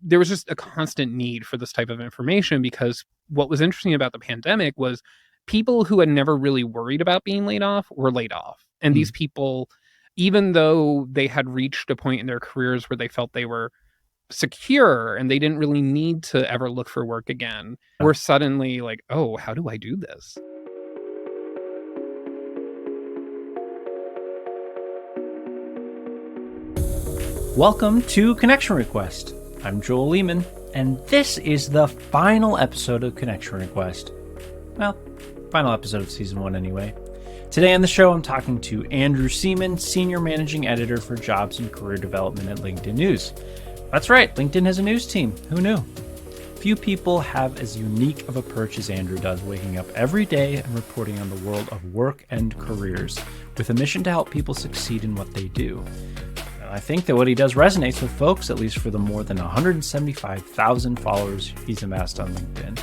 there was just a constant need for this type of information, because what was interesting about the pandemic was people who had never really worried about being laid off were laid off. And these people, even though they had reached a point in their careers where they felt they were secure and they didn't really need to ever look for work again, were suddenly like, oh, how do I do this? Welcome to Connection Request. I'm Joel Lehman, and this is the final episode of Connection Request. Well, final episode of Season 1 anyway. Today on the show, I'm talking to Andrew Seaman, Senior Managing Editor for Jobs and Career Development at LinkedIn News. That's right, LinkedIn has a news team. Who knew? Few people have as unique of a perch as Andrew does, waking up every day and reporting on the world of work and careers, with a mission to help people succeed in what they do. I think that what he does resonates with folks, at least for the more than 175,000 followers he's amassed on LinkedIn.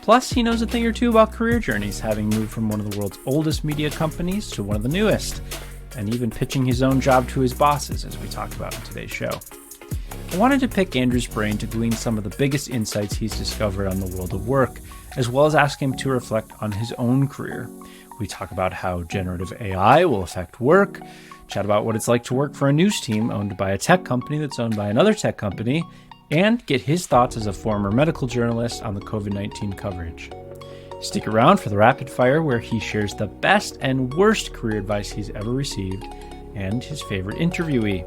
Plus, he knows a thing or two about career journeys, having moved from one of the world's oldest media companies to one of the newest, and even pitching his own job to his bosses, as we talk about in today's show. I wanted to pick Andrew's brain to glean some of the biggest insights he's discovered on the world of work, as well as ask him to reflect on his own career. We talk about how generative AI will affect work, chat about what it's like to work for a news team owned by a tech company that's owned by another tech company, and get his thoughts as a former medical journalist on the COVID-19 coverage. Stick around for the rapid fire, where he shares the best and worst career advice he's ever received and his favorite interviewee.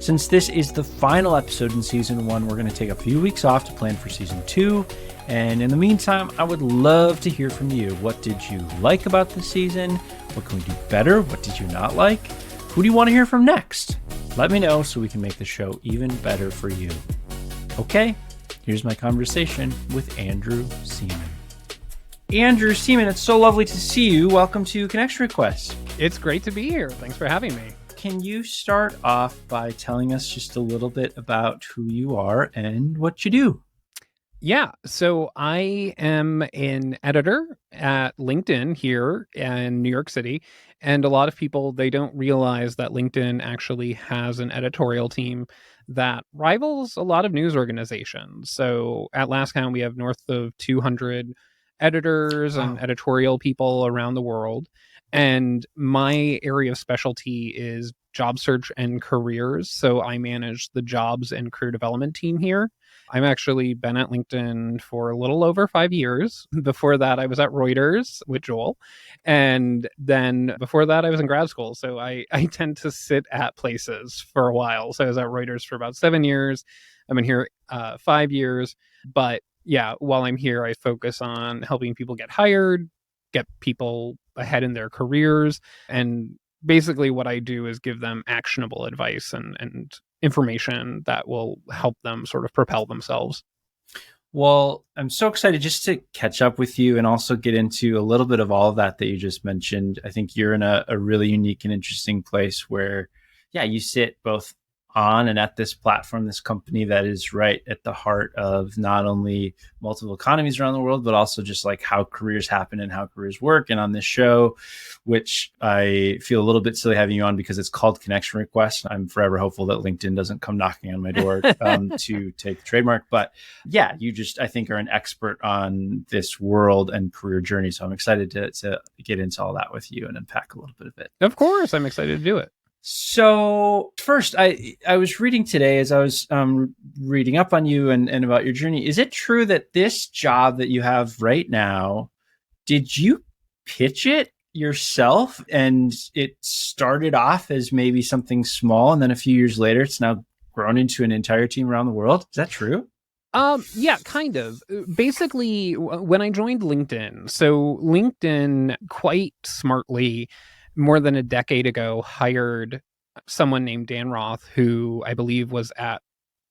Since this is the final episode in Season 1, we're going to take a few weeks off to plan for Season 2. And in the meantime, I would love to hear from you. What did you like about this season? What can we do better? What did you not like? Who do you want to hear from next? Let me know so we can make the show even better for you. Okay, here's my conversation with Andrew Seaman. Andrew Seaman, it's so lovely to see you. Welcome to Connection Request. It's great to be here. Thanks for having me. Can you start off by telling us just a little bit about who you are and what you do? Yeah, so I am an editor at LinkedIn here in New York City. And a lot of people, they don't realize that LinkedIn actually has an editorial team that rivals a lot of news organizations. So at last count, we have north of 200 editors and editorial people around the world. And my area of specialty is job search and careers. So I manage the jobs and career development team here. I've actually been at LinkedIn for a little over 5 years. Before that, I was at Reuters with Joel. And then before that, I was in grad school. So I tend to sit at places for a while. So I was at Reuters for about 7 years. I've been here 5 years. But yeah, while I'm here, I focus on helping people get hired, get people ahead in their careers. And basically what I do is give them actionable advice and information that will help them sort of propel themselves. Well, I'm so excited just to catch up with you and also get into a little bit of all of that you just mentioned. I think you're in a really unique and interesting place where, yeah, you sit both on and at this platform, this company that is right at the heart of not only multiple economies around the world, but also just like how careers happen and how careers work. And on this show, which I feel a little bit silly having you on because it's called Connection Request. I'm forever hopeful that LinkedIn doesn't come knocking on my door to take the trademark. But yeah, you just, I think, are an expert on this world and career journey. So I'm excited to get into all that with you and unpack a little bit of it. Of course, I'm excited to do it. So first, I was reading today as I was reading up on you and about your journey. Is it true that this job that you have right now, did you pitch it yourself and it started off as maybe something small and then a few years later it's now grown into an entire team around the world? Is that true? Yeah, kind of. Basically, when I joined LinkedIn, so LinkedIn quite smartly more than a decade ago hired someone named Dan Roth, who I believe was at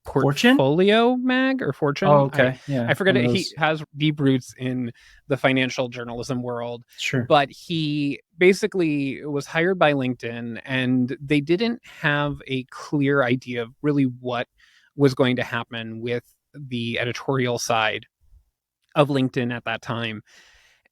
Portfolio Mag or Fortune. Oh, okay. I forget it. He has deep roots in the financial journalism world. Sure. But he basically was hired by LinkedIn, and they didn't have a clear idea of really what was going to happen with the editorial side of LinkedIn at that time.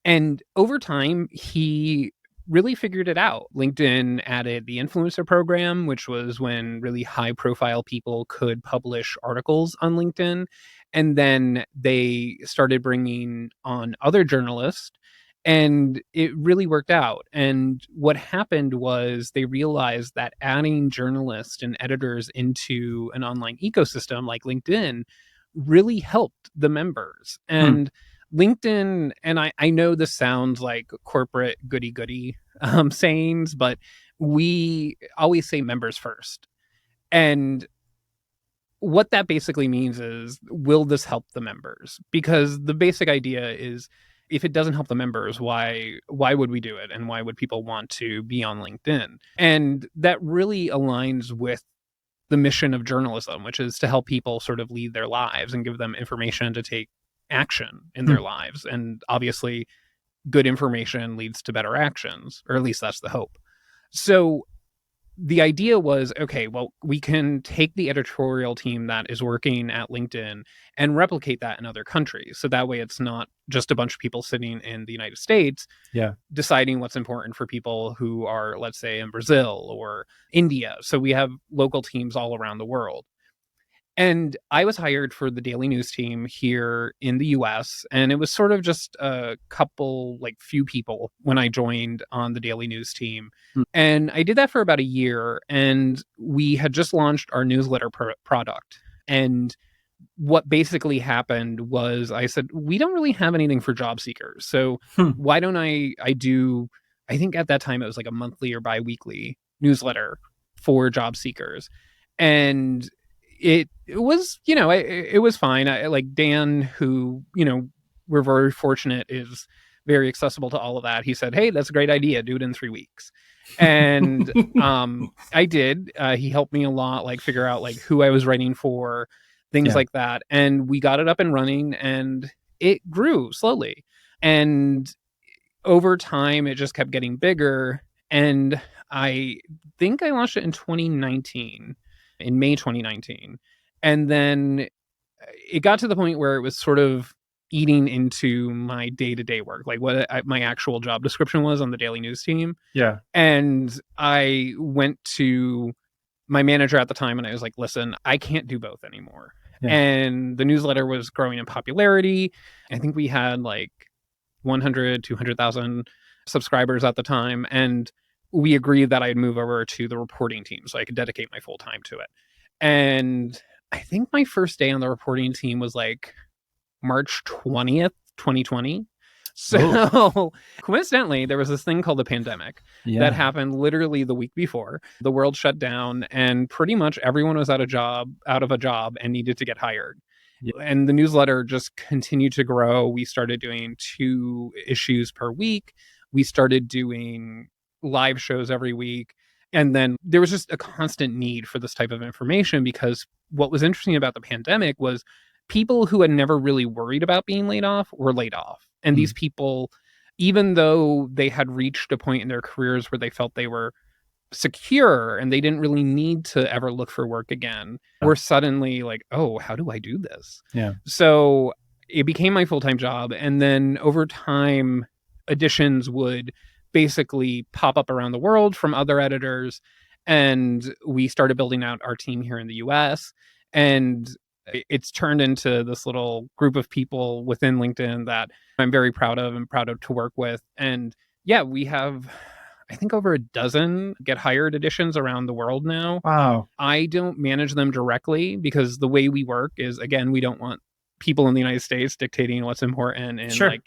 And over time, he really figured it out. LinkedIn added the influencer program, which was when really high profile people could publish articles on LinkedIn. And then they started bringing on other journalists, and it really worked out. And what happened was they realized that adding journalists and editors into an online ecosystem like LinkedIn really helped the members. Hmm. And LinkedIn, and I know this sounds like corporate goody goody sayings, but we always say members first. And what that basically means is, will this help the members? Because the basic idea is, if it doesn't help the members, why would we do it? And why would people want to be on LinkedIn? And that really aligns with the mission of journalism, which is to help people sort of lead their lives and give them information to take action in Hmm. their lives. And obviously, good information leads to better actions, or at least that's the hope. So the idea was, okay, well, we can take the editorial team that is working at LinkedIn and replicate that in other countries. So that way it's not just a bunch of people sitting in the United States Yeah. deciding what's important for people who are, let's say, in Brazil or India. So we have local teams all around the world. And I was hired for the daily news team here in the US. And it was sort of just a couple, like few people when I joined on the daily news team. Hmm. And I did that for about a year. And we had just launched our newsletter product. And what basically happened was I said, we don't really have anything for job seekers. So Hmm. why don't I do, I think at that time it was like a monthly or bi-weekly newsletter for job seekers. And it was, it was fine. Like Dan, who, we're very fortunate, is very accessible to all of that. He said, hey, that's a great idea. Do it in 3 weeks. And I did. He helped me a lot, like figure out like who I was writing for, things Yeah. like that. And we got it up and running, and it grew slowly. And over time, it just kept getting bigger. And I think I launched it in 2019, in May 2019. And then it got to the point where it was sort of eating into my day-to-day work, like what my actual job description was on the daily news team. Yeah. And I went to my manager at the time and I was like, listen, I can't do both anymore. Yeah. And the newsletter was growing in popularity. I think we had like 100, 200,000 subscribers at the time. And we agreed that I'd move over to the reporting team so I could dedicate my full time to it. And I think my first day on the reporting team was like March 20th, 2020. So coincidentally, there was this thing called the pandemic that happened literally the week before. The world shut down and pretty much everyone was out of a job and needed to get hired. Yeah. And the newsletter just continued to grow. We started doing 2 issues per week. We started doing live shows every week. And then there was just a constant need for this type of information, because what was interesting about the pandemic was people who had never really worried about being laid off were laid off. And these people, even though they had reached a point in their careers where they felt they were secure and they didn't really need to ever look for work again, were suddenly like, oh, how do I do this? Yeah. So it became my full-time job. And then over time, editions would basically pop up around the world from other editors. And we started building out our team here in the US. And it's turned into this little group of people within LinkedIn that I'm very proud of and proud of to work with. And yeah, we have, I think, over a dozen get hired editions around the world now. Wow. I don't manage them directly because the way we work is, again, we don't want people in the United States dictating what's important in like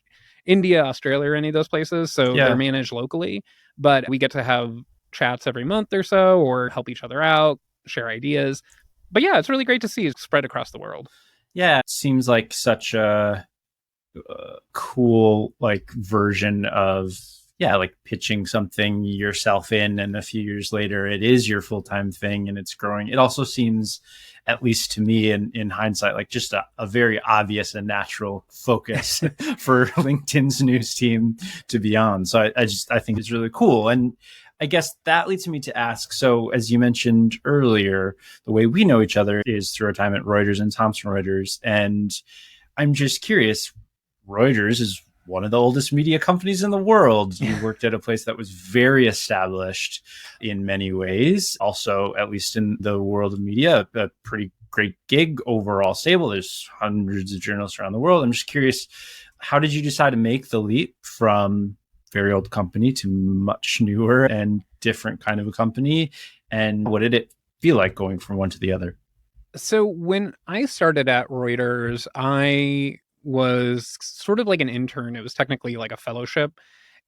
India, Australia, or any of those places. So they're managed locally, but we get to have chats every month or so, or help each other out, share ideas. But yeah, it's really great to see it spread across the world. Yeah, it seems like such a cool like version of like pitching something yourself in, and a few years later it is your full-time thing and it's growing. It also seems, at least to me in hindsight, like just a very obvious and natural focus for LinkedIn's news team to be on. So I think it's really cool. And I guess that leads me to ask, so as you mentioned earlier, the way we know each other is through our time at Reuters and Thomson Reuters. And I'm just curious, Reuters is one of the oldest media companies in the world. You worked at a place that was very established in many ways. Also, at least in the world of media, a pretty great gig, overall stable. There's hundreds of journalists around the world. I'm just curious, how did you decide to make the leap from very old company to much newer and different kind of a company? And what did it feel like going from one to the other? So when I started at Reuters, I was sort of like an intern. It was technically like a fellowship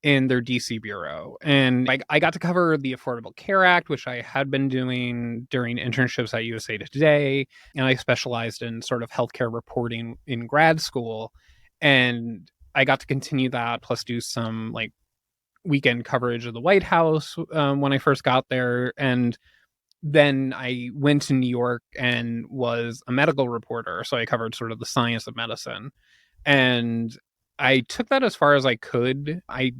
in their DC bureau. And I got to cover the Affordable Care Act, which I had been doing during internships at USA Today. And I specialized in sort of healthcare reporting in grad school. And I got to continue that, plus do some like weekend coverage of the White House when I first got there. And then I went to New York and was a medical reporter. So I covered sort of the science of medicine. And I took that as far as I could. I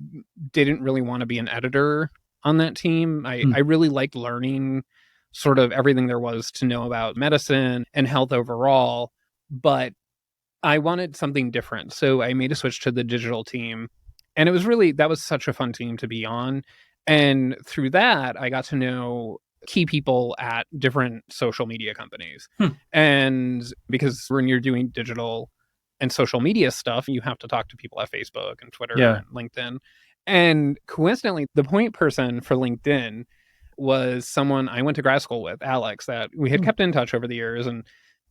didn't really want to be an editor on that team. I really liked learning sort of everything there was to know about medicine and health overall. But I wanted something different. So I made a switch to the digital team. And it was really, that was such a fun team to be on. And through that, I got to know key people at different social media companies. Hmm. And because when you're doing digital and social media stuff, you have to talk to people at Facebook and Twitter and LinkedIn. And coincidentally, the point person for LinkedIn was someone I went to grad school with, Alex, that we had kept in touch over the years. And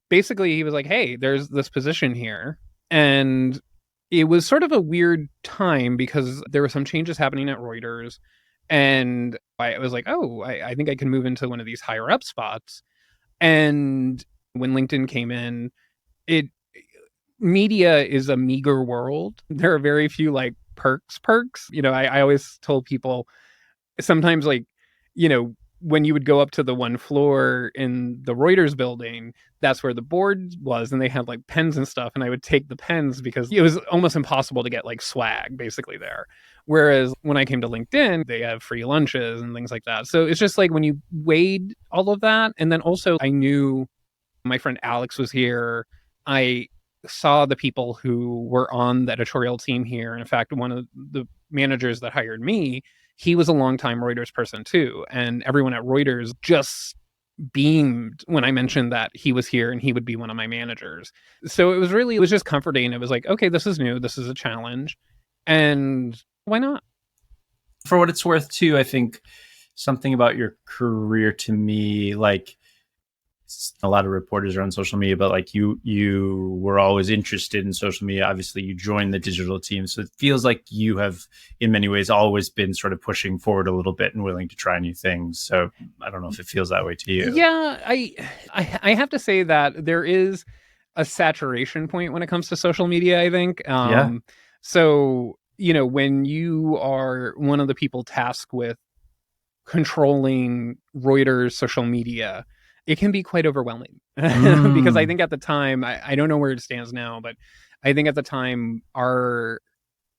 basically he was like, hey, there's this position here. And it was sort of a weird time because there were some changes happening at Reuters. And I was like, oh, I think I can move into one of these higher up spots. And when LinkedIn came in, it media is a meager world. There are very few like perks. I always told people sometimes, like, when you would go up to the one floor in the Reuters building, that's where the board was, and they had like pens and stuff. And I would take the pens because it was almost impossible to get like swag basically there. Whereas when I came to LinkedIn, they have free lunches and things like that. So it's just like when you weighed all of that. And then also I knew my friend Alex was here. I saw the people who were on the editorial team here. And in fact, one of the managers that hired me, he was a longtime Reuters person too. And everyone at Reuters just beamed when I mentioned that he was here and he would be one of my managers. So it was just comforting. It was like, okay, this is new. This is a challenge. And why not? For what it's worth too, I think something about your career to me, like, a lot of reporters are on social media, but like you were always interested in social media. Obviously you joined the digital team, so it feels like you have in many ways always been sort of pushing forward a little bit and willing to try new things. So I don't know if it feels that way to you. Yeah, I have to say that there is a saturation point when it comes to social media, I think. So when you are one of the people tasked with controlling Reuters social media, it can be quite overwhelming. Because I think at the time, I don't know where it stands now, but I think at the time our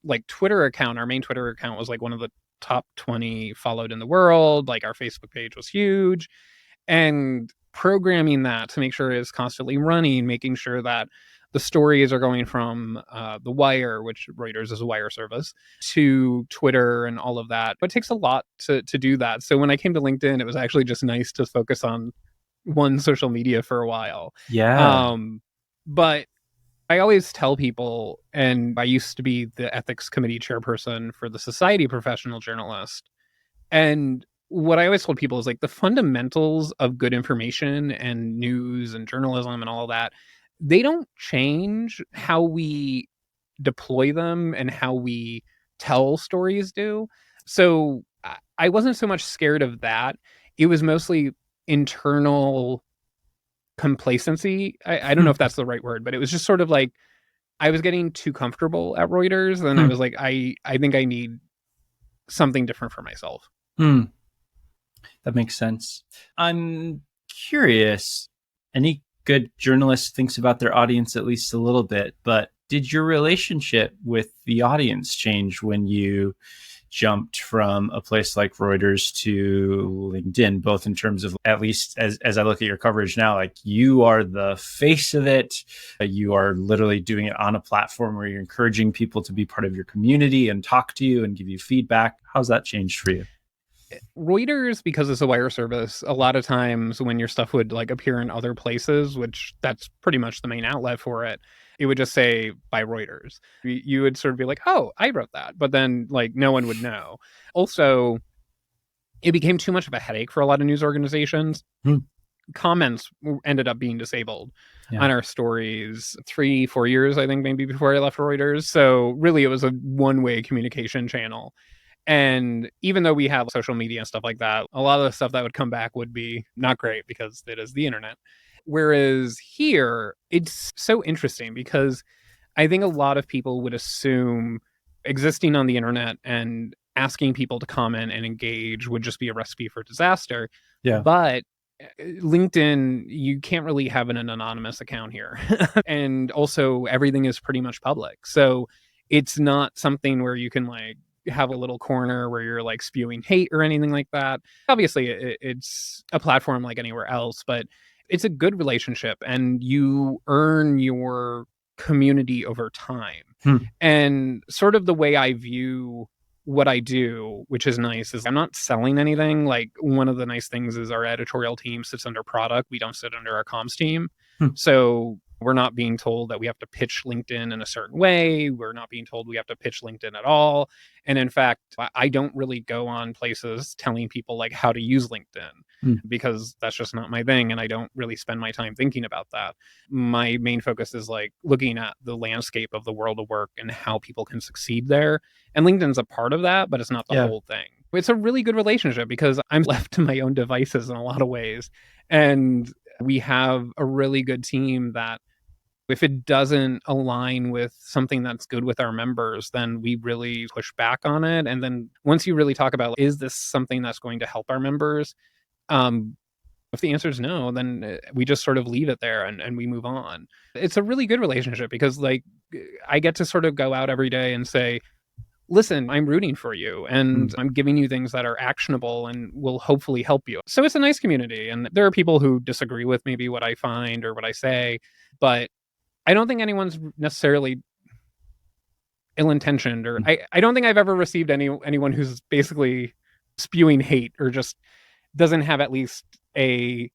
like Twitter account, our main Twitter account was like one of the top 20 followed in the world. Like our Facebook page was huge, and programming that to make sure it's constantly running, making sure that the stories are going from the Wire, which Reuters is a wire service, to Twitter and all of that. But it takes a lot to do that. So when I came to LinkedIn, it was actually just nice to focus on one social media for a while. But I always tell people, and I used to be the ethics committee chairperson for the Society of Professional Journalists. And what I always told people is like the fundamentals of good information and news and journalism and all of that, they don't change. How we deploy them and how we tell stories do. So I wasn't so much scared of that. It was mostly internal complacency. I don't know if that's the right word, but it was just sort of like I was getting too comfortable at Reuters, and I was like, I think I need something different for myself. That makes sense. I'm curious, any good journalist thinks about their audience at least a little bit, but did your relationship with the audience change when you jumped from a place like Reuters to LinkedIn, both in terms of, at least as I look at your coverage now, like you are the face of it. You are literally doing it on a platform where you're encouraging people to be part of your community and talk to you and give you feedback. How's that changed for you? Reuters, because it's a wire service, a lot of times when your stuff would like appear in other places, which that's pretty much the main outlet for it, it would just say by Reuters. You would sort of be like, oh, I wrote that. But then like no one would know. Also, it became too much of a headache for a lot of news organizations. Hmm. Comments ended up being disabled Yeah. on our stories 3-4 years, I think, maybe before I left Reuters. So really it was a one-way communication channel. And even though we have social media and stuff like that, a lot of the stuff that would come back would be not great because it is the internet. Whereas here, it's so interesting because I think a lot of people would assume existing on the internet and asking people to comment and engage would just be a recipe for disaster. Yeah. But LinkedIn, you can't really have an anonymous account here. And also, everything is pretty much public. So it's not something where you can like have a little corner where you're like spewing hate or anything like that. Obviously, it's a platform like anywhere else, but it's a good relationship and you earn your community over time. Hmm. And sort of the way I view what I do, which is nice, is I'm not selling anything. Like one of the nice things is our editorial team sits under product. We don't sit under our comms team. Hmm. So we're not being told that we have to pitch LinkedIn in a certain way. We're not being told we have to pitch LinkedIn at all. And in fact, I don't really go on places telling people like how to use LinkedIn because that's just not my thing. And I don't really spend my time thinking about that. My main focus is like looking at the landscape of the world of work and how people can succeed there. And LinkedIn's a part of that, but it's not the whole thing. It's a really good relationship because I'm left to my own devices in a lot of ways. And we have a really good team that if it doesn't align with something that's good with our members, then we really push back on it. And then once you really talk about, is this something that's going to help our members? If the answer is no, then we just sort of leave it there and we move on. It's a really good relationship because like I get to sort of go out every day and say, listen, I'm rooting for you and I'm giving you things that are actionable and will hopefully help you. So it's a nice community. And there are people who disagree with maybe what I find or what I say, but I don't think anyone's necessarily ill-intentioned or I don't think I've ever received anyone who's basically spewing hate or just doesn't have at least a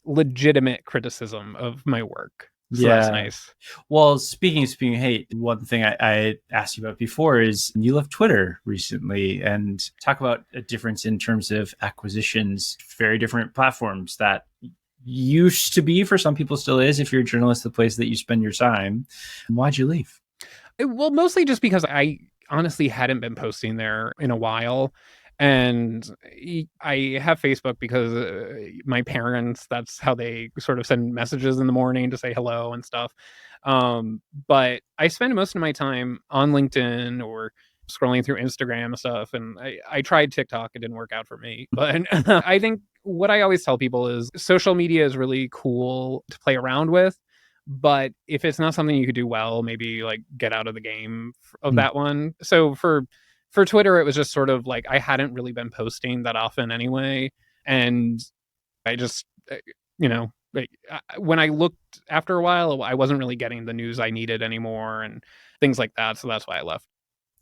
legitimate criticism of my work. So that's nice. Well, speaking of hate, one thing I asked you about before is you left Twitter recently, and talk about a difference in terms of acquisitions, very different platforms that used to be, for some people still is, if you're a journalist, the place that you spend your time. Why'd you leave? Well, mostly just because I honestly hadn't been posting there in a while. And I have Facebook because my parents, that's how they sort of send messages in the morning to say hello and stuff. But I spend most of my time on LinkedIn or scrolling through Instagram and stuff. And I tried TikTok. It didn't work out for me. But I think what I always tell people is social media is really cool to play around with. But if it's not something you could do well, maybe like get out of the game of that one. So for Twitter, it was just sort of like I hadn't really been posting that often anyway. And I just, like, when I looked after a while, I wasn't really getting the news I needed anymore and things like that. So that's why I left.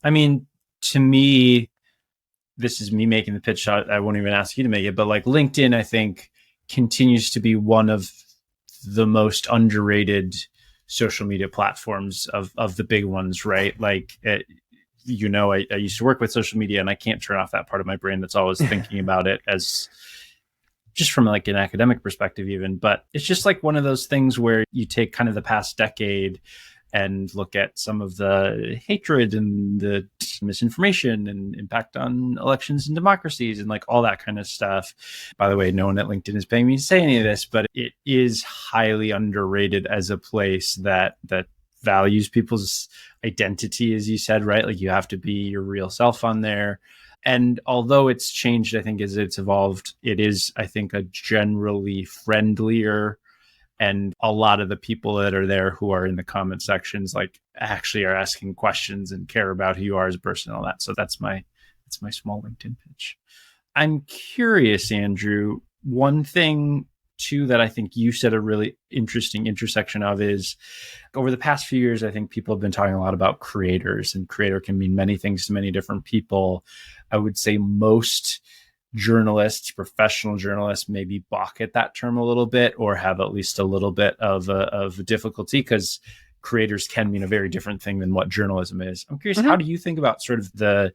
I mean, to me, this is me making the pitch shot. I won't even ask you to make it, but like LinkedIn, I think continues to be one of the most underrated social media platforms of the big ones, right? Like, I used to work with social media and I can't turn off that part of my brain that's always thinking about it as just from like an academic perspective even. But it's just like one of those things where you take kind of the past decade and look at some of the hatred and the misinformation and impact on elections and democracies and like all that kind of stuff. By the way, no one at LinkedIn is paying me to say any of this, but it is highly underrated as a place that values people's identity, as you said, right? Like you have to be your real self on there. And although it's changed, I think as it's evolved, it is, I think, a generally friendlier And a lot of the people that are there who are in the comment sections like actually are asking questions and care about who you are as a person and all that. So that's my small LinkedIn pitch. I'm curious, Andrew, one thing too that I think you said a really interesting intersection of is over the past few years, I think people have been talking a lot about creators, and creator can mean many things to many different people. I would say most journalists, professional journalists, maybe balk at that term a little bit or have at least a little bit of difficulty because creators can mean a very different thing than what journalism is. I'm curious, how do you think about sort of the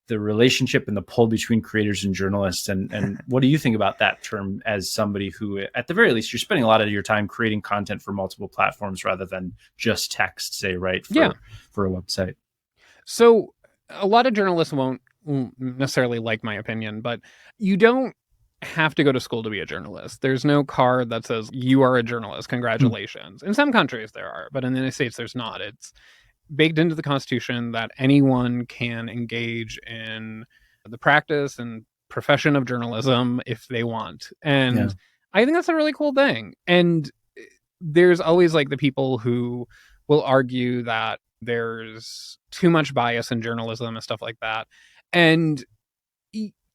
relationship and the pull between creators and journalists, and what do you think about that term as somebody who, at the very least, you're spending a lot of your time creating content for multiple platforms rather than just text, say, right, for a website? So a lot of journalists won't necessarily like my opinion, but you don't have to go to school to be a journalist. There's no card that says you are a journalist. Congratulations. In some countries there are, but in the United States there's not. It's baked into the Constitution that anyone can engage in the practice and profession of journalism if they want. And I think that's a really cool thing. And there's always like the people who will argue that there's too much bias in journalism and stuff like that. And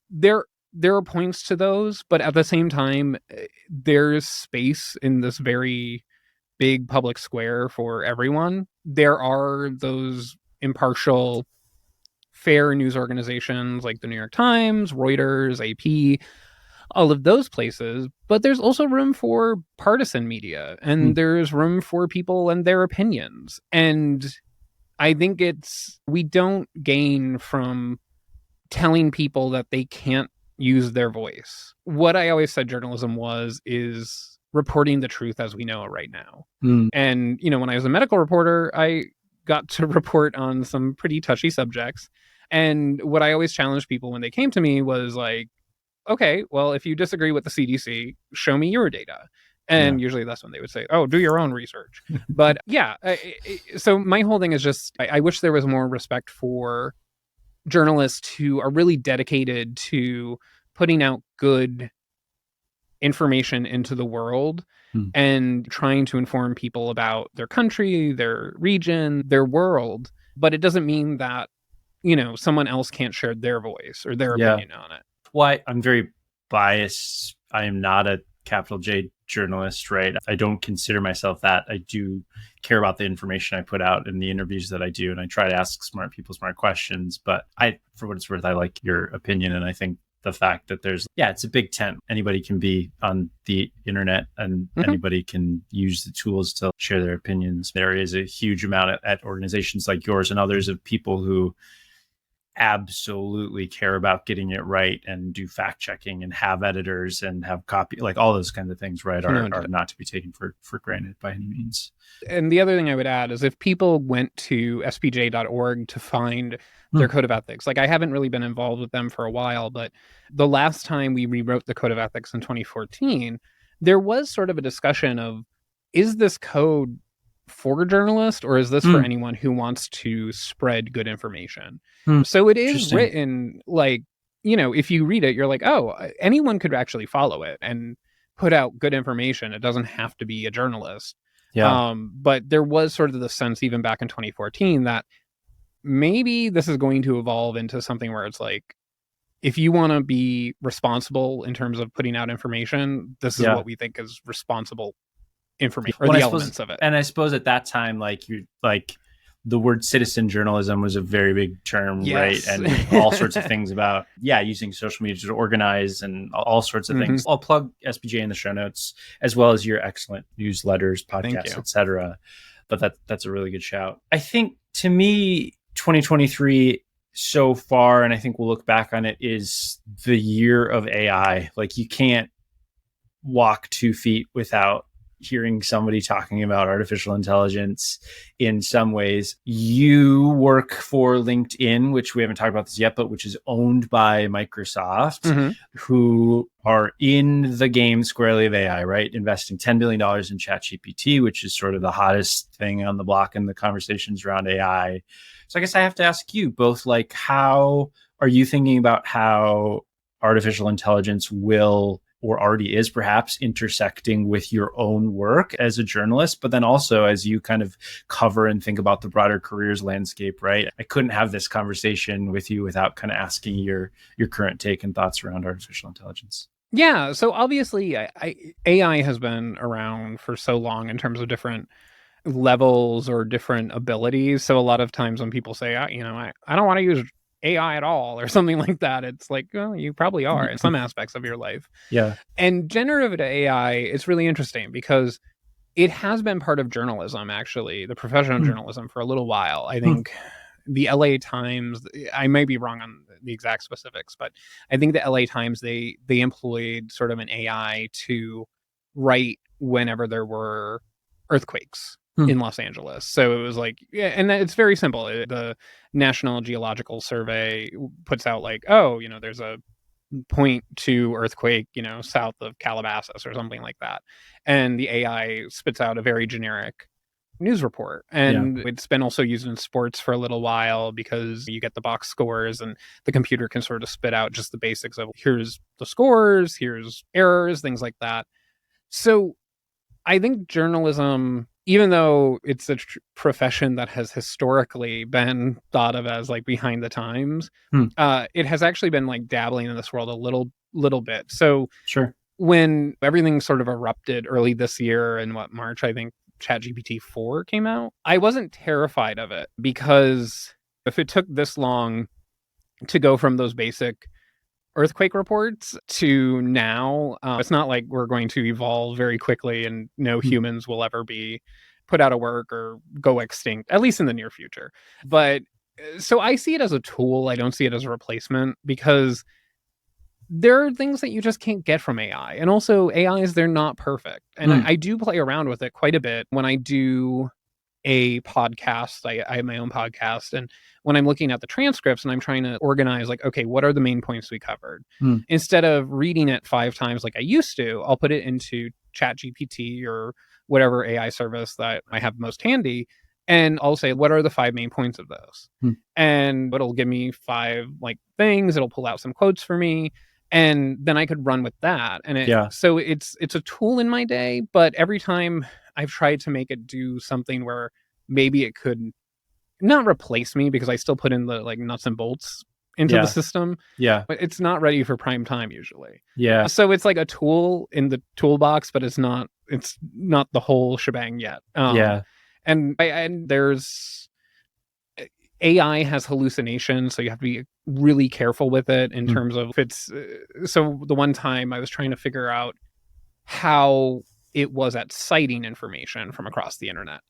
there are points to those, but at the same time, there's space in this very big public square for everyone. There are those impartial, fair news organizations like the New York Times, Reuters, AP, all of those places. But there's also room for partisan media, and there's room for people and their opinions. And I think we don't gain from telling people that they can't use their voice. What I always said journalism is reporting the truth as we know it right now. And, when I was a medical reporter, I got to report on some pretty touchy subjects. And what I always challenged people when they came to me was like, okay, well, if you disagree with the CDC, show me your data. And usually that's when they would say, oh, do your own research. But so my whole thing is just, I wish there was more respect for journalists who are really dedicated to putting out good information into the world and trying to inform people about their country, their region, their world. But it doesn't mean that, someone else can't share their voice or their opinion on it. Well, I'm very biased. I am not a capital J journalist, right? I don't consider myself that. I do care about the information I put out in the interviews that I do, and I try to ask smart people smart questions. But for what it's worth, I like your opinion, and I think the fact that it's a big tent. Anybody can be on the internet and anybody can use the tools to share their opinions. There is a huge amount at organizations like yours and others of people who absolutely care about getting it right and do fact checking and have editors and have copy, like all those kinds of things, right, are not to be taken for granted by any means. And the other thing I would add is if people went to spj.org to find their code of ethics, like I haven't really been involved with them for a while, but the last time we rewrote the code of ethics in 2014, there was sort of a discussion of, is this code for journalists or is this for anyone who wants to spread good information? So it is written like, if you read it, you're like, oh, anyone could actually follow it and put out good information. It doesn't have to be a journalist. But there was sort of the sense even back in 2014 that maybe this is going to evolve into something where it's like, if you want to be responsible in terms of putting out information, this is what we think is responsible information, or the elements of it. And I suppose at that time, the word citizen journalism was a very big term, right? And all sorts of things about, using social media to organize and all sorts of things. I'll plug SBJ in the show notes, as well as your excellent newsletters, podcasts, etc. But that's a really good shout. I think, to me, 2023 so far, and I think we'll look back on it, is the year of AI. Like, you can't walk 2 feet without hearing somebody talking about artificial intelligence in some ways. You work for LinkedIn, which we haven't talked about this yet, but which is owned by Microsoft, who are in the game squarely of AI, right? Investing $10 billion in ChatGPT, which is sort of the hottest thing on the block in the conversations around AI. So I guess I have to ask you both, how are you thinking about how artificial intelligence will or already is perhaps intersecting with your own work as a journalist, but then also as you kind of cover and think about the broader careers landscape, right? I couldn't have this conversation with you without kind of asking your current take and thoughts around artificial intelligence. Yeah, so obviously, AI has been around for so long in terms of different levels or different abilities. So a lot of times when people say, I don't want to use AI at all or something like that, it's like, well, you probably are in some aspects of your life. Yeah. And generative AI, it's really interesting because it has been part of journalism, actually, the professional Hmm. journalism for a little while. I Hmm. think the LA Times, I may be wrong on the exact specifics, but I think the LA Times, they employed sort of an AI to write whenever there were earthquakes Hmm. in Los Angeles. So it was like, yeah, and it's very simple. The National Geological Survey puts out like, oh, there's a point to earthquake, south of Calabasas or something like that. And the AI spits out a very generic news report. Yeah. And it's been also used in sports for a little while because you get the box scores and the computer can sort of spit out just the basics of here's the scores, here's errors, things like that. So I think journalism, even though it's a profession that has historically been thought of as like behind the times, Hmm. it has actually been like dabbling in this world a little bit. So Sure. when everything sort of erupted early this year in March, I think ChatGPT 4 came out, I wasn't terrified of it because if it took this long to go from those basic earthquake reports to now, it's not like we're going to evolve very quickly and no Hmm. humans will ever be put out of work or go extinct, at least in the near future. But so I see it as a tool. I don't see it as a replacement because there are things that you just can't get from AI. And also, AIs, they're not perfect. And I, Hmm. I do play around with it quite a bit when I do a podcast. I have my own podcast. And when I'm looking at the transcripts and I'm trying to organize, like, okay, what are the main points we covered? Hmm. Instead of reading it 5 times like I used to, I'll put it into ChatGPT or whatever AI service that I have most handy. And I'll say, what are the 5 main points of those? Hmm. And it'll give me 5 things. It'll pull out some quotes for me. And then I could run with that. And Yeah. it's a tool in my day, but every time I've tried to make it do something where maybe it could not replace me because I still put in the like nuts and bolts into the Yeah. system, Yeah. but it's not ready for prime time usually. Yeah. So it's like a tool in the toolbox, but it's not the whole shebang yet. Yeah. And there's AI has hallucinations, so you have to be really careful with it in Hmm. terms of if it's so the one time I was trying to figure out how it was at citing information from across the internet.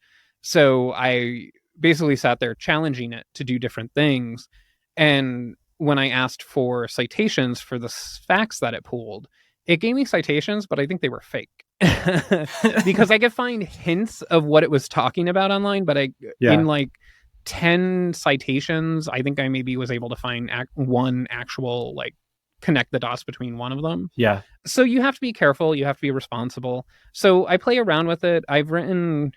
So I basically sat there challenging it to do different things. And when I asked for citations for the facts that it pulled, it gave me citations, but I think they were fake. Because I could find hints of what it was talking about online, but in Yeah. like 10 citations, I think I maybe was able to find one actual like connect the dots between one of them. Yeah. So you have to be careful, you have to be responsible. So I play around with it. I've written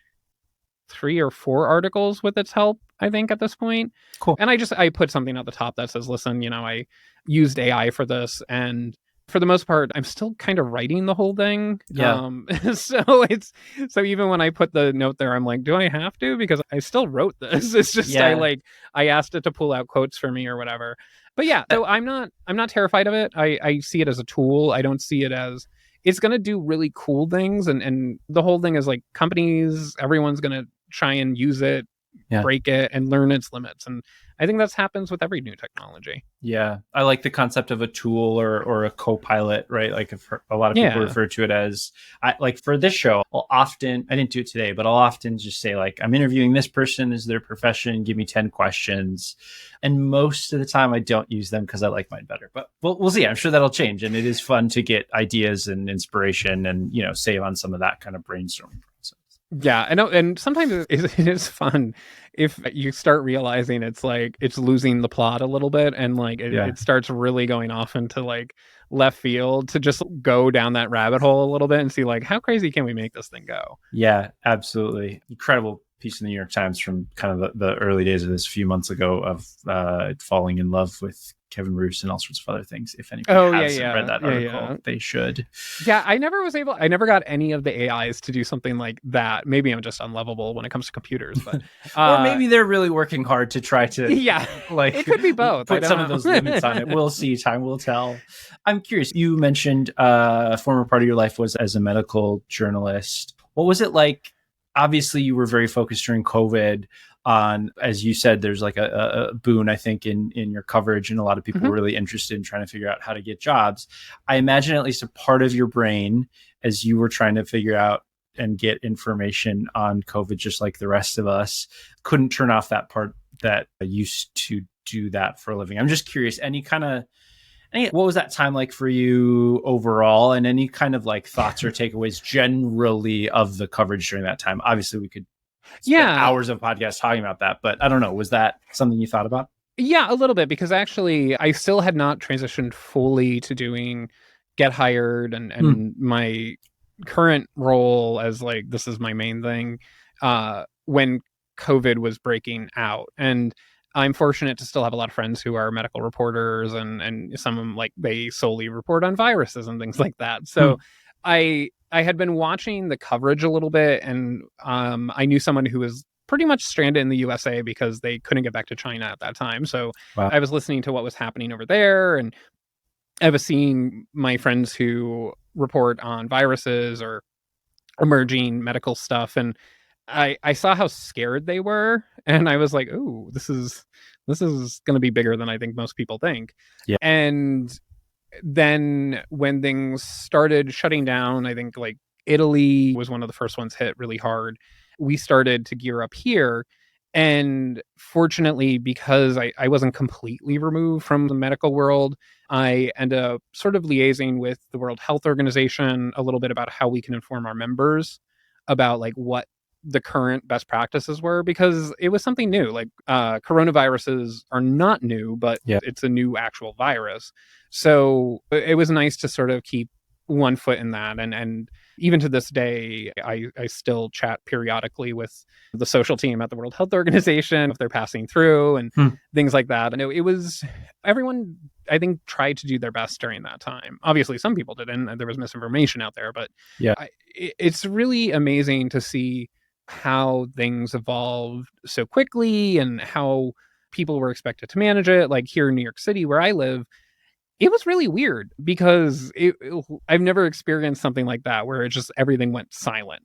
3 or 4 articles with its help, I think, at this point. Cool. And I put something at the top that says, listen, I used AI for this. And for the most part, I'm still kind of writing the whole thing. Yeah. So even when I put the note there, I'm like, do I have to? Because I still wrote this. It's just Yeah. I asked it to pull out quotes for me or whatever. But yeah, Uh, so I'm not terrified of it. I see it as a tool. I don't see it as it's gonna do really cool things, and the whole thing is like companies, everyone's gonna try and use it, Yeah. break it, and learn its limits. And I think that happens with every new technology. Yeah, I like the concept of a tool or a co-pilot, right? Like if a lot of people Yeah. refer to it as, like for this show, I didn't do it today, but I'll often just say like, I'm interviewing this person, is their profession, give me 10 questions. And most of the time I don't use them because I like mine better, but we'll see. I'm sure that'll change. And it is fun to get ideas and inspiration and, save on some of that kind of brainstorming process. Yeah, I know, and sometimes it is fun if you start realizing it's like it's losing the plot a little bit, and like Yeah. it starts really going off into like left field to just go down that rabbit hole a little bit and see like how crazy can we make this thing go? Yeah, absolutely. Incredible piece in the New York Times from kind of the early days of this, a few months ago, of falling in love with Kevin Roos and all sorts of other things. If anybody Oh yeah, hasn't read yeah, that yeah, article, yeah. they should. Yeah, I never got any of the AIs to do something like that. Maybe I'm just unlovable when it comes to computers, but Or maybe they're really working hard to try to yeah, like it could be both. I put some of don't those limits on it. know. We'll see. Time will tell. I'm curious. You mentioned a former part of your life was as a medical journalist. What was it like? Obviously, you were very focused during COVID on, as you said, there's like a boon, I think, in your coverage, and a lot of people Mhm. were really interested in trying to figure out how to get jobs. I imagine at least a part of your brain, as you were trying to figure out and get information on COVID, just like the rest of us, couldn't turn off that part that used to do that for a living. I'm just curious, what was that time like for you overall, and any kind of like thoughts or takeaways generally of the coverage during that time? Obviously, we could spend Yeah, hours of podcast talking about that, but I don't know. Was that something you thought about? yeah, a little bit because actually I still had not transitioned fully to doing get hired Hmm. and my current role as like this is my main thing when COVID was breaking out. And I'm fortunate to still have a lot of friends who are medical reporters and some of them like they solely report on viruses and things like that. So Hmm. I had been watching the coverage a little bit and I knew someone who was pretty much stranded in the USA because they couldn't get back to China at that time. So Wow. I was listening to what was happening over there, and I was seeing my friends who report on viruses or emerging medical stuff, and I saw how scared they were, and I was like, "Ooh, this is going to be bigger than I think most people think." Yeah. And then when things started shutting down, I think like Italy was one of the first ones hit really hard. We started to gear up here. And fortunately, because I wasn't completely removed from the medical world, I ended up sort of liaising with the World Health Organization a little bit about how we can inform our members about like what the current best practices were because it was something new. Like coronaviruses are not new, but Yeah. it's a new actual virus. So it was nice to sort of keep one foot in that. And even to this day, I still chat periodically with the social team at the World Health Organization if they're passing through and Hmm. things like that. And it was everyone, I think, tried to do their best during that time. Obviously, some people didn't. And there was misinformation out there, but Yeah. it's really amazing to see how things evolved so quickly and how people were expected to manage it. Like here in New York City, where I live, it was really weird because I've never experienced something like that where it just everything went silent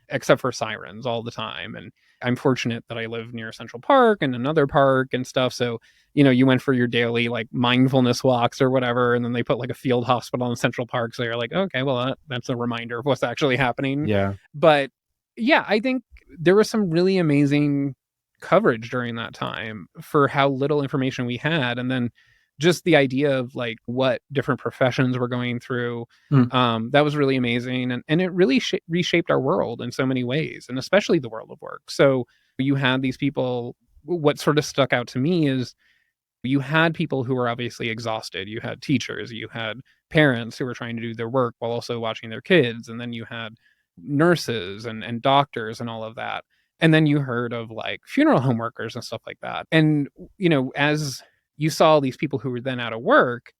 except for sirens all the time. And I'm fortunate that I live near Central Park and another park and stuff. So, you know, you went for your daily like mindfulness walks or whatever, and then they put like a field hospital in Central Park. So you're like, okay, well, that's a reminder of what's actually happening. Yeah. But yeah, I think there was some really amazing coverage during that time for how little information we had. And then just the idea of like what different professions were going through, Hmm. that was really amazing, and it really reshaped our world in so many ways, and especially the world of work. So you had these people. What sort of stuck out to me is you had people who were obviously exhausted. You had teachers, you had parents who were trying to do their work while also watching their kids, and then you had nurses and doctors and all of that. And then you heard of like funeral home workers and stuff like that. And you know, as you saw these people who were then out of work,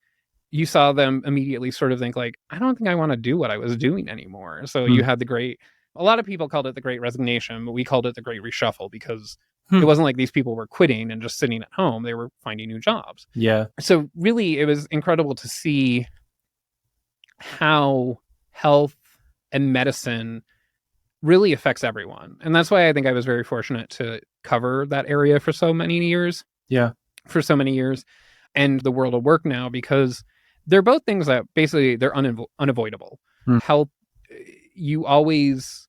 you saw them immediately sort of think like, I don't think I want to do what I was doing anymore. So Hmm. you had a lot of people called it the great resignation, but we called it the great reshuffle because Hmm. it wasn't like these people were quitting and just sitting at home. They were finding new jobs. Yeah. So really it was incredible to see how health and medicine really affects everyone. And that's why I think I was very fortunate to cover that area for so many years, Yeah. and the world of work now, because they're both things that basically they're unavoidable. Hmm. Health, you always,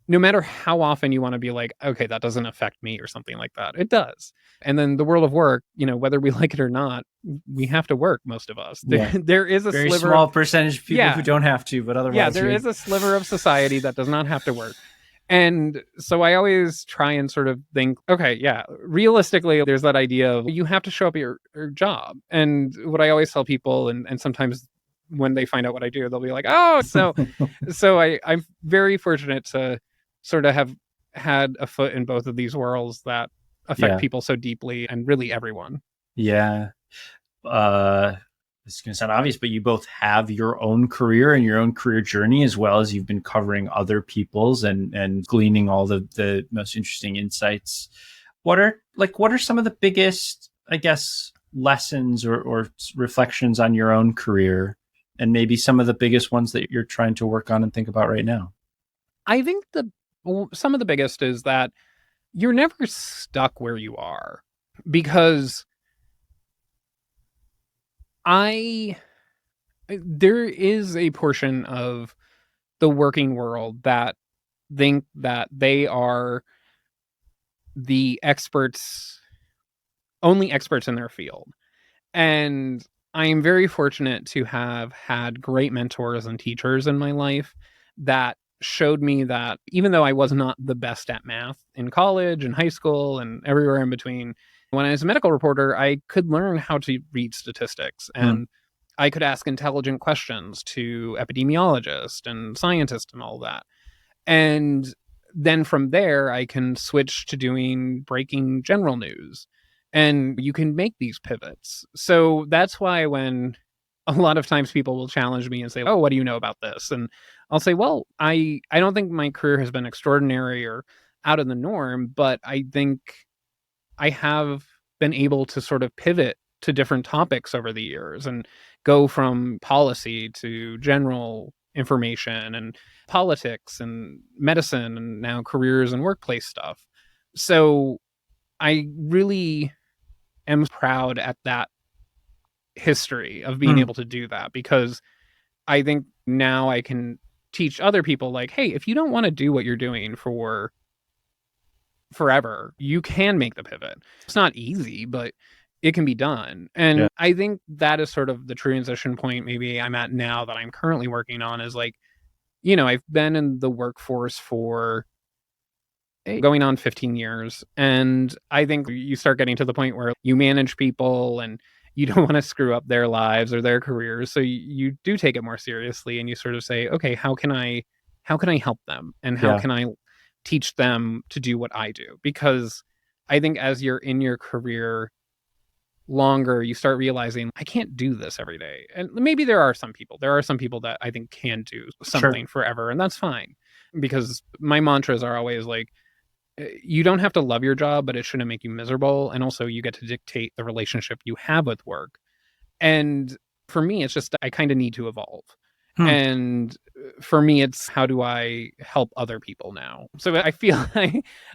no matter how often you want to be like, okay, that doesn't affect me or something like that, it does. And then the world of work, you know, whether we like it or not, we have to work, most of us. Yeah. There is a Very sliver of, small percentage of people who yeah, don't have to, but yeah, otherwise there we. is a sliver of society that does not have to work. And so I always try and sort of think, okay, yeah, realistically, there's that idea of you have to show up at your job. And what I always tell people, and sometimes when they find out what I do, they'll be like, oh, so I'm very fortunate to sort of have had a foot in both of these worlds that affect Yeah. people so deeply and really everyone. Yeah. this is going to sound obvious, but you both have your own career and your own career journey, as well as you've been covering other people's and gleaning all the most interesting insights. What are some of the biggest, I guess, lessons or reflections on your own career, and maybe some of the biggest ones that you're trying to work on and think about right now? I think some of the biggest is that you're never stuck where you are, because I there is a portion of the working world that think that they are the experts, only experts in their field. And I am very fortunate to have had great mentors and teachers in my life that showed me that even though I was not the best at math in college and high school and everywhere in between, when I was a medical reporter, I could learn how to read statistics, Hmm. and I could ask intelligent questions to epidemiologists and scientists and all that. And then from there, I can switch to doing breaking general news. And you can make these pivots. So that's why when a lot of times people will challenge me and say, "Oh, what do you know about this?" And I'll say, "Well, I don't think my career has been extraordinary or out of the norm, but I think I have been able to sort of pivot to different topics over the years and go from policy to general information and politics and medicine and now careers and workplace stuff." So I really am proud at that history of being Hmm. able to do that, because I think now I can teach other people, like, hey, if you don't want to do what you're doing for forever, you can make the pivot. It's not easy, but it can be done. Yeah. And I think that is sort of the transition point maybe I'm at now that I'm currently working on, is like, I've been in the workforce for going on 15 years. And I think you start getting to the point where you manage people and you don't want to screw up their lives or their careers. So you do take it more seriously, and you sort of say, okay, how can I help them? And how Yeah. can I teach them to do what I do? Because I think as you're in your career longer, you start realizing I can't do this every day. And maybe there are some people that I think can do Sure. something forever, and that's fine. Because my mantras are always like, you don't have to love your job, but it shouldn't make you miserable. And also, you get to dictate the relationship you have with work. And for me, it's just I kind of need to evolve. Hmm. And for me, it's how do I help other people now? So I feel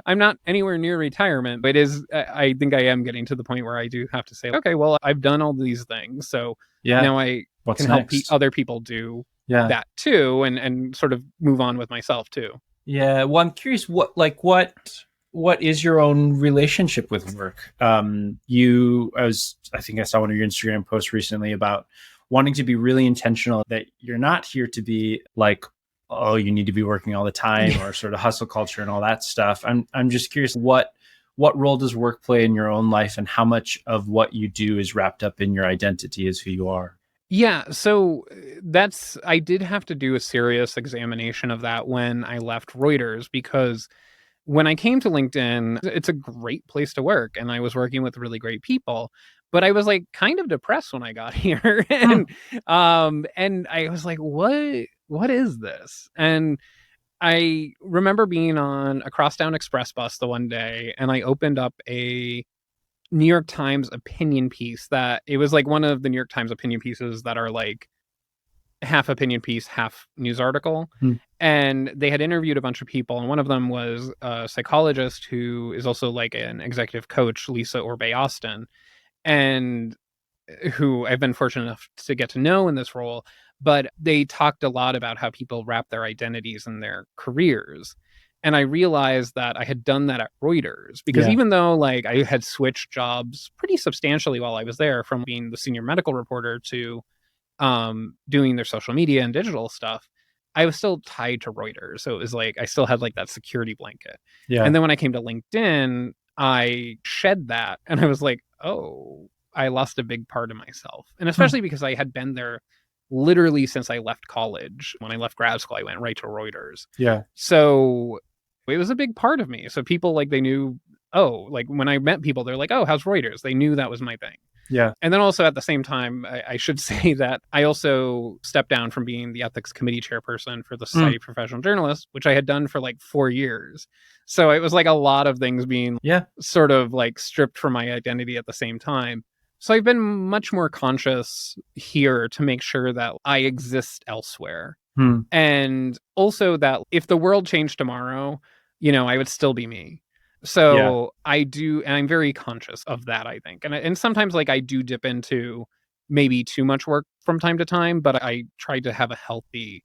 I'm not anywhere near retirement, but it is, I think I am getting to the point where I do have to say, okay, well, I've done all these things. So Yeah. now I What's can help next? other people do Yeah. that too, and sort of move on with myself too. Yeah. Well, I'm curious what is your own relationship with work? I think I saw one of your Instagram posts recently about wanting to be really intentional, that you're not here to be like, oh, you need to be working all the time, or sort of hustle culture and all that stuff. I'm just curious, what role does work play in your own life, and how much of what you do is wrapped up in your identity as who you are? Yeah, so that's I did have to do a serious examination of that when I left Reuters, because when I came to LinkedIn, it's a great place to work and I was working with really great people, but I was like kind of depressed when I got here. Hmm. And I was like, what is this? And I remember being on a crosstown express bus the one day, and I opened up a New York Times opinion piece that it was like one of the New York Times opinion pieces that are like half opinion piece, half news article. Hmm. And they had interviewed a bunch of people, and one of them was a psychologist who is also like an executive coach, Lisa Orbey Austin, and who I've been fortunate enough to get to know in this role. But they talked a lot about how people wrap their identities in their careers. And I realized that I had done that at Reuters, because Yeah. even though like I had switched jobs pretty substantially while I was there, from being the senior medical reporter to doing their social media and digital stuff, I was still tied to Reuters. So it was like I still had like that security blanket. And Yeah. then when I came to LinkedIn, I shed that and I was like, oh, I lost a big part of myself. And Hmm. especially because I had been there literally since I left college. When I left grad school, I went right to Reuters. Yeah. So it was a big part of me. So people like they knew, oh, like when I met people, they're like, oh, how's Reuters? They knew that was my thing. Yeah. And then also at the same time, I should say that I also stepped down from being the ethics committee chairperson for the Mm. Society of Professional Journalists, which I had done for like 4 years. So it was like a lot of things being Yeah. sort of like stripped from my identity at the same time. So I've been much more conscious here to make sure that I exist elsewhere. Hmm. And also that if the world changed tomorrow, I would still be me. Yeah. So I do, and I'm very conscious of that, I think. And sometimes like I do dip into maybe too much work from time to time, but I try to have a healthy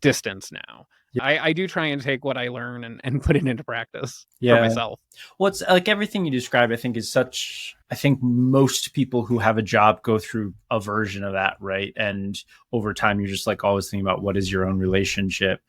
distance now. Yeah. I do try and take what I learn and put it into practice for Yeah. myself. Well, it's like everything you described, I think, is such. I think most people who have a job go through a version of that, right? And over time, you're just like always thinking about what is your own relationship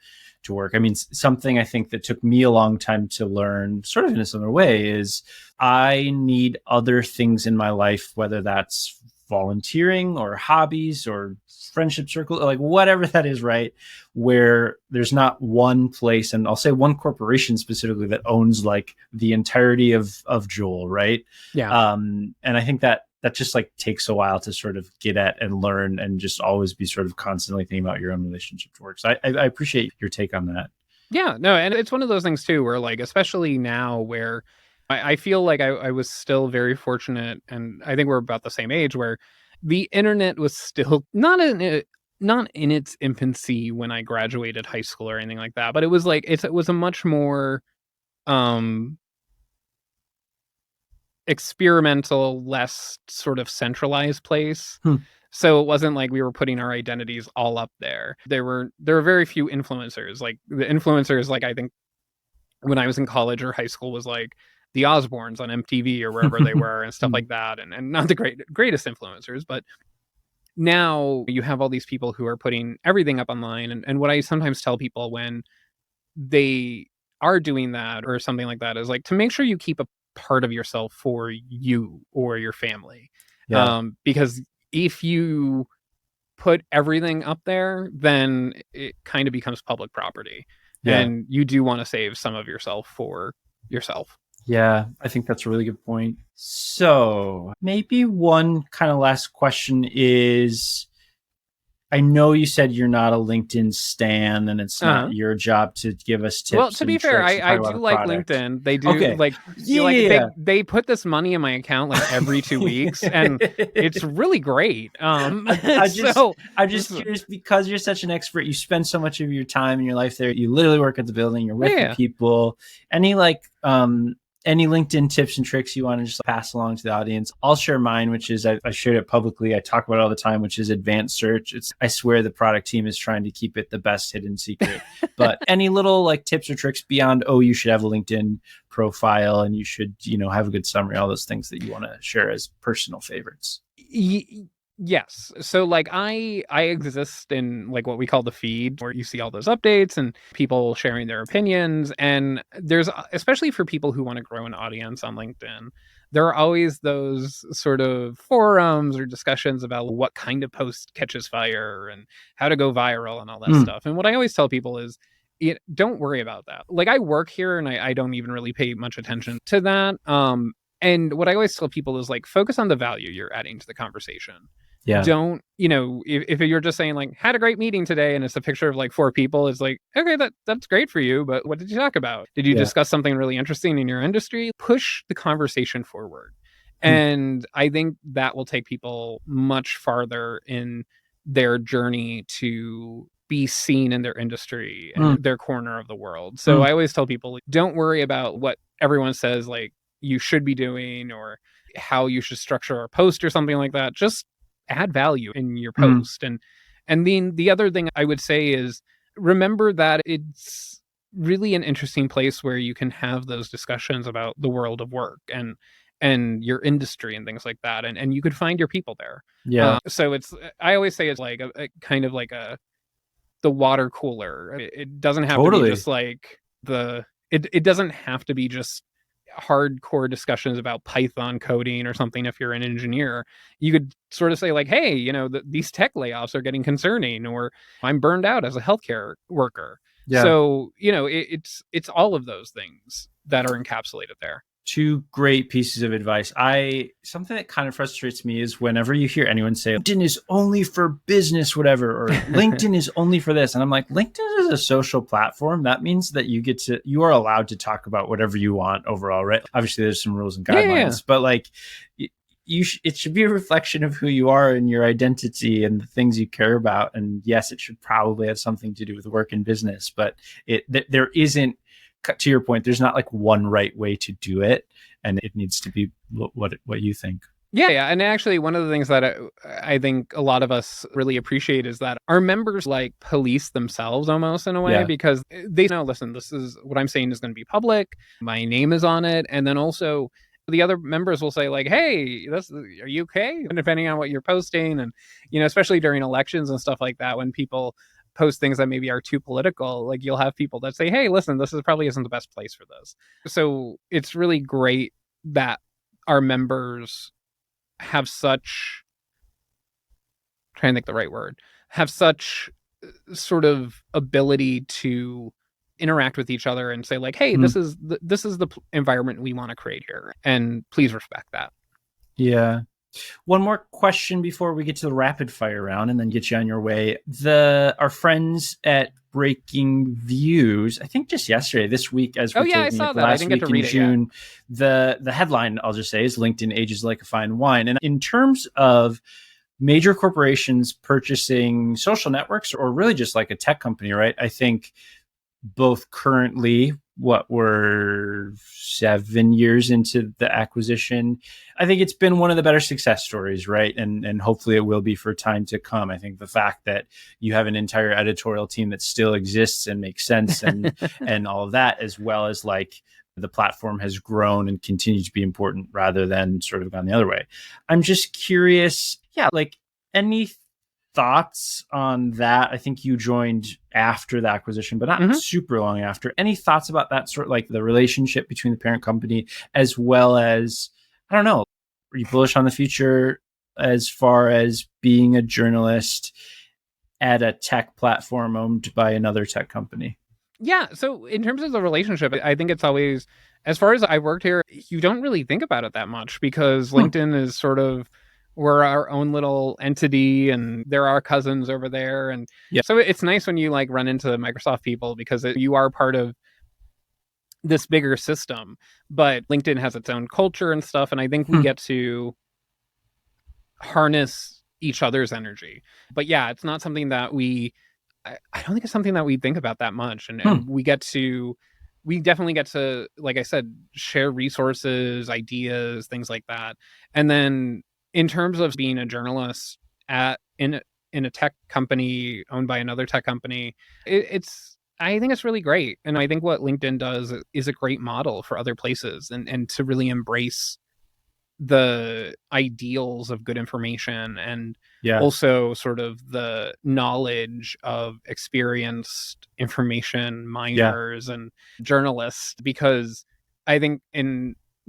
to work. I mean, something I think that took me a long time to learn, sort of in a similar way, is I need other things in my life, whether that's volunteering or hobbies or friendship circle, like whatever that is, right? Where there's not one place, and I'll say one corporation specifically, that owns like the entirety of Joel, right? Yeah. And I think that just like takes a while to sort of get at and learn, and just always be sort of constantly thinking about your own relationship to work. So I appreciate your take on that. Yeah, no, and it's one of those things too where like, especially now where I feel like I was still very fortunate, and I think we're about the same age where the internet was still not in its infancy when I graduated high school or anything like that, but it was like it was a much more um experimental, less sort of centralized place. Hmm. So it wasn't like we were putting our identities all up there. There were very few influencers. Like the influencers, like I think when I was in college or high school was like the Osbournes on MTV or wherever they were and stuff Hmm. like that. And not the greatest influencers, but now you have all these people who are putting everything up online. And what I sometimes tell people when they are doing that or something like that is like to make sure you keep a part of yourself for you or your family. Yeah. Because if you put everything up there, then it kind of becomes public property. Yeah. And you do want to save some of yourself for yourself. Yeah, I think that's a really good point. So maybe one kind of last question is, I know you said you're not a LinkedIn stan, and it's Uh-huh. not your job to give us Well, tips to be and fair, tricks I, and I talk about do the like product. LinkedIn. They do Okay. like Yeah. they put this money in my account like every 2 weeks, and it's really great. I, I just So, I'm just curious, because you're such an expert. You spend so much of your time in your life there. You literally work at the building. You're with the yeah. people. Any like any LinkedIn tips and tricks you want to just pass along to the audience? I'll share mine, which is I shared it publicly. I talk about it all the time, which is advanced search. I swear the product team is trying to keep it the best hidden secret. But any little like tips or tricks beyond, oh, you should have a LinkedIn profile and you should, have a good summary, all those things that you want to share as personal favorites. Yes. So like I exist in like what we call the feed where you see all those updates and people sharing their opinions, and there's especially for people who want to grow an audience on LinkedIn, there are always those sort of forums or discussions about what kind of post catches fire and how to go viral and all that Mm, stuff. And what I always tell people is don't worry about that. Like I work here and I don't even really pay much attention to that. And what I always tell people is like focus on the value you're adding to the conversation. yeah. Don't, if you're just saying like had a great meeting today and it's a picture of like four people, it's like, okay, that's great for you, but what did you talk about? Did you Yeah. discuss something really interesting in your industry? Push the conversation forward. Mm, And I think that will take people much farther in their journey to be seen in their industry mm, and their corner of the world. So mm. I always tell people like, don't worry about what everyone says like you should be doing or how you should structure a post or something like that. Just add value in your Mm, post. And then the other thing I would say is remember that it's really an interesting place where you can have those discussions about the world of work and your industry and things like that, and you could find your people there. yeah, So it's I always say it's like a kind of like the water cooler. It doesn't have to be totally. just like it doesn't have to be just hardcore discussions about Python coding or something. If you're an engineer, you could sort of say like, hey, these tech layoffs are getting concerning, or I'm burned out as a healthcare worker. Yeah. So it's all of those things that are encapsulated there. Two great pieces of advice. Something that kind of frustrates me is whenever you hear anyone say LinkedIn is only for business, whatever, or LinkedIn is only for this. And I'm like, LinkedIn is a social platform. That means that you are allowed to talk about whatever you want overall, right? Obviously there's some rules and guidelines, but like it should be a reflection of who you are and your identity and the things you care about. And yes, it should probably have something to do with work and business, but there isn't, to your point, there's not like one right way to do it, and it needs to be what you think. Yeah. And actually, one of the things that I think a lot of us really appreciate is that our members like police themselves almost in a way, because they know, listen, this is what I'm saying is going to be public. My name is on it. And then also the other members will say like, hey, are you okay? And depending on what you're posting, and, especially during elections and stuff like that, when people post things that maybe are too political, like you'll have people that say, hey, listen, this is probably isn't the best place for this. So it's really great that our members have such, trying to think the right word, have such sort of ability to interact with each other and say like, hey, this is the environment we want to create here, and please respect that. Yeah. One more question before we get to the rapid fire round and then get you on your way. Our friends at Breaking Views, I think just yesterday, this week, as we're I saw that. I didn't get to read it June, the headline, I'll just say, is LinkedIn ages like a fine wine. And in terms of major corporations purchasing social networks, or really just like a tech company, right? I think both currently, we're 7 years into the acquisition. I think it's been one of the better success stories, right? And hopefully it will be for time to come. I think the fact that you have an entire editorial team that still exists and makes sense and and all of that, as well as like the platform has grown and continued to be important rather than sort of gone the other way. I'm just curious, like any thoughts on that? I think you joined after the acquisition, but not super long after. Any thoughts about that, sort of like the relationship between the parent company, as well as, I don't know, are you bullish on the future as far as being a journalist at a tech platform owned by another tech company? Yeah. So in terms of the relationship, I think it's always, as far as I worked here, you don't really think about it that much, because LinkedIn is sort of, we're our own little entity, and there are cousins over there. And so it's nice when you like run into Microsoft people, because you are part of this bigger system, but LinkedIn has its own culture and stuff. And I think we get to harness each other's energy. But yeah, it's not something that I don't think it's something that we think about that much. And we definitely get to, like I said, share resources, ideas, things like that. And then in terms of being a journalist in a tech company owned by another tech company, I think it's really great. And I think what LinkedIn does is a great model for other places, and to really embrace the ideals of good information, and also sort of the knowledge of experienced information miners and journalists. Because I think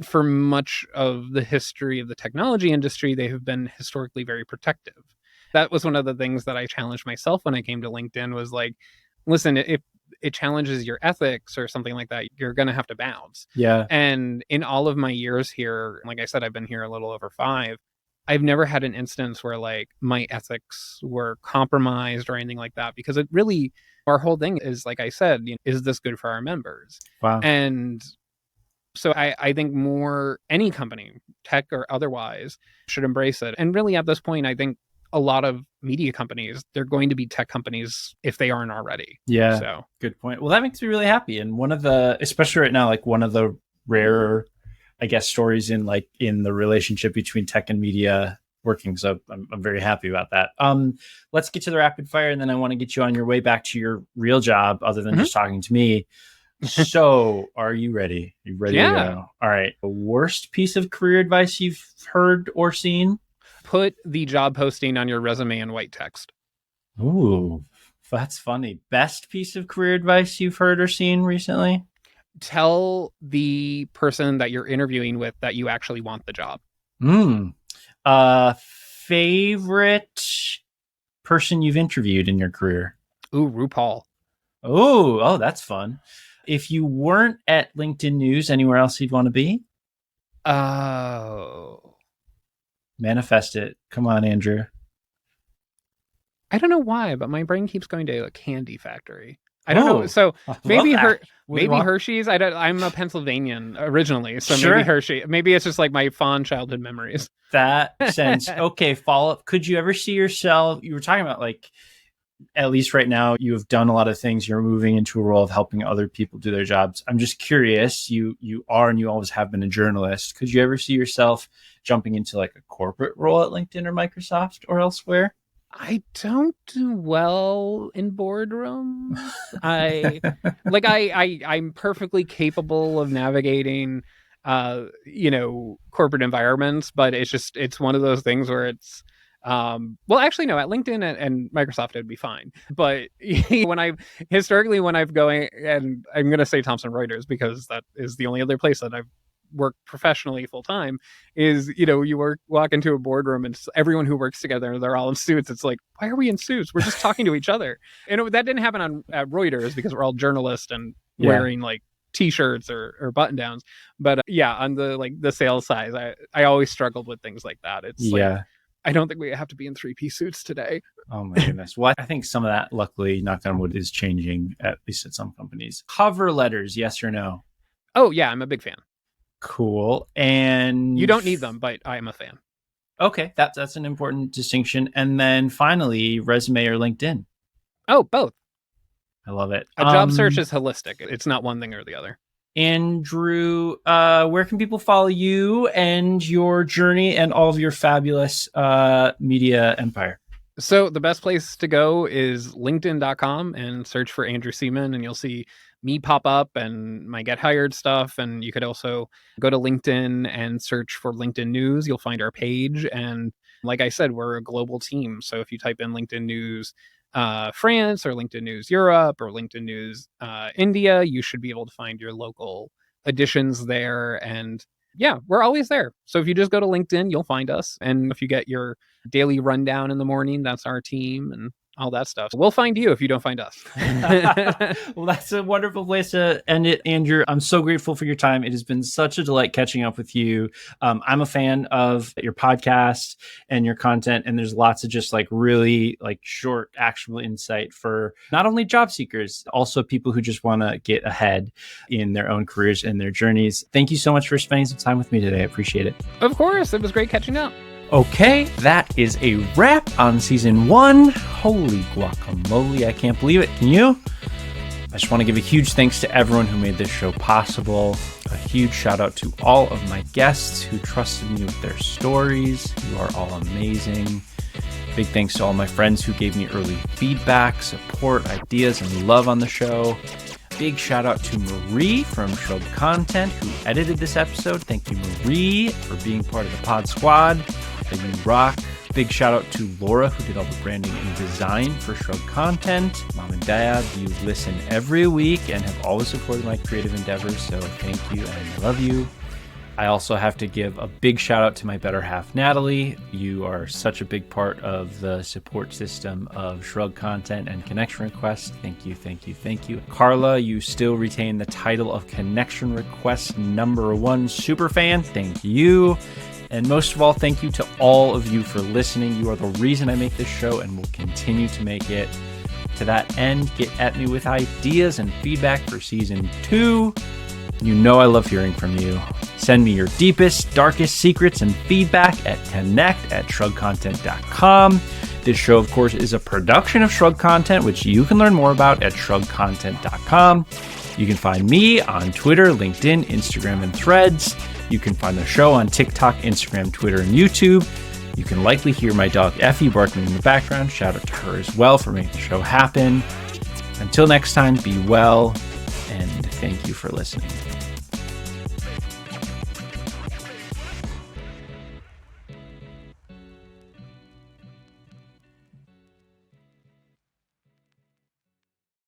for much of the history of the technology industry, they have been historically very protective. That was one of the things that I challenged myself when I came to LinkedIn, was like, listen, if it challenges your ethics or something like that, you're going to have to bounce. Yeah. And in all of my years here, like I said, I've been here a little over 5. I've never had an instance where like my ethics were compromised or anything like that, because it really, our whole thing is, like I said, is this good for our members? Wow. And so I think any company, tech or otherwise, should embrace it. And really at this point, I think a lot of media companies, they're going to be tech companies if they aren't already. Yeah. So good point. Well, that makes me really happy. And one of the, especially right now, like one of the rare, I guess, stories in the relationship between tech and media working. So I'm very happy about that. Let's get to the rapid fire, and then I want to get you on your way back to your real job, other than just talking to me. So are you ready? You ready to go? All right. The worst piece of career advice you've heard or seen? Put the job posting on your resume in white text. Ooh, that's funny. Best piece of career advice you've heard or seen recently? Tell the person that you're interviewing with that you actually want the job. Favorite person you've interviewed in your career? Ooh, RuPaul. Oh, that's fun. If you weren't at LinkedIn News, anywhere else you'd want to be? Oh. Manifest it. Come on, Andrew. I don't know why, but my brain keeps going to a candy factory. I don't know. Oh, So I love maybe that. maybe Hershey's. I'm a Pennsylvanian originally, so maybe Sure. Hershey. Maybe it's just like my fond childhood memories. That sense. Okay, follow up. Could you ever see yourself? You were talking about like, at least right now, you have done a lot of things. You're moving into a role of helping other people do their jobs. I'm just curious. You are and you always have been a journalist. Could you ever see yourself jumping into like a corporate role at LinkedIn or Microsoft or elsewhere? I don't do well in boardrooms. I'm perfectly capable of navigating corporate environments, but it's one of those things where it's well, actually no, at LinkedIn and Microsoft it'd be fine. But when I've going, and I'm gonna say Thomson Reuters because that is the only other place that I've worked professionally full time, is walk into a boardroom and everyone who works together, they're all in suits. It's like, why are we in suits? We're just talking to each other. And that didn't happen at Reuters because we're all journalists and Yeah. wearing like t-shirts or button downs. But yeah, on the sales side, I always struggled with things like that. It's like, Yeah. I don't think we have to be in 3-piece suits today. Oh my goodness. Well, I think some of that, luckily, knock on wood, is changing, at least at some companies. Cover letters, yes or no? Oh yeah, I'm a big fan. Cool. And You don't need them, but I am a fan. okay, that's an important distinction. And then finally, resume or LinkedIn. Oh, both. I love it. A job search is holistic. It's not one thing or the other. Andrew, where can people follow you and your journey and all of your fabulous media empire? So the best place to go is linkedin.com and search for Andrew Seaman, and you'll see me pop up and my get hired stuff. And you could also go to LinkedIn and search for LinkedIn News. You'll find our page. And like I said, we're a global team. So if you type in LinkedIn News France or LinkedIn News Europe or LinkedIn News India, you should be able to find your local editions there. And yeah, we're always there. So if you just go to LinkedIn, you'll find us. And if you get your daily rundown in the morning, that's our team and all that stuff. We'll find you if you don't find us. Well, that's a wonderful place to end it, Andrew. I'm so grateful for your time. It has been such a delight catching up with you. I'm a fan of your podcast and your content, and there's lots of just like really like short, actionable insight for not only job seekers, also people who just want to get ahead in their own careers and their journeys. Thank you so much for spending some time with me today. I appreciate it. Of course, it was great catching up. Okay, that is a wrap on season 1. Holy guacamole, I can't believe it. Can you? I just want to give a huge thanks to everyone who made this show possible. A huge shout out to all of my guests who trusted me with their stories. You are all amazing. Big thanks to all my friends who gave me early feedback, support, ideas, and love on the show. Big shout out to Marie from Shrug Content who edited this episode. Thank you, Marie, for being part of the Pod Squad. You rock. Big shout out to Laura who did all the branding and design for Shrug Content. Mom and Dad, you listen every week and have always supported my creative endeavors, so thank you and I love you. I also have to give a big shout out to my better half, Natalie. You are such a big part of the support system of Shrug Content and Connection Request. Thank you, thank you, thank you. Carla, you still retain the title of Connection Request #1 superfan. Thank you. And most of all, thank you to all of you for listening. You are the reason I make this show and will continue to make it. To that end, get at me with ideas and feedback for season 2. You know I love hearing from you. Send me your deepest, darkest secrets and feedback at connect@shrugcontent.com. This show, of course, is a production of Shrug Content, which you can learn more about at shrugcontent.com. You can find me on Twitter, LinkedIn, Instagram, and Threads. You can find the show on TikTok, Instagram, Twitter, and YouTube. You can likely hear my dog Effie barking in the background. Shout out to her as well for making the show happen. Until next time, be well, and thank you for listening.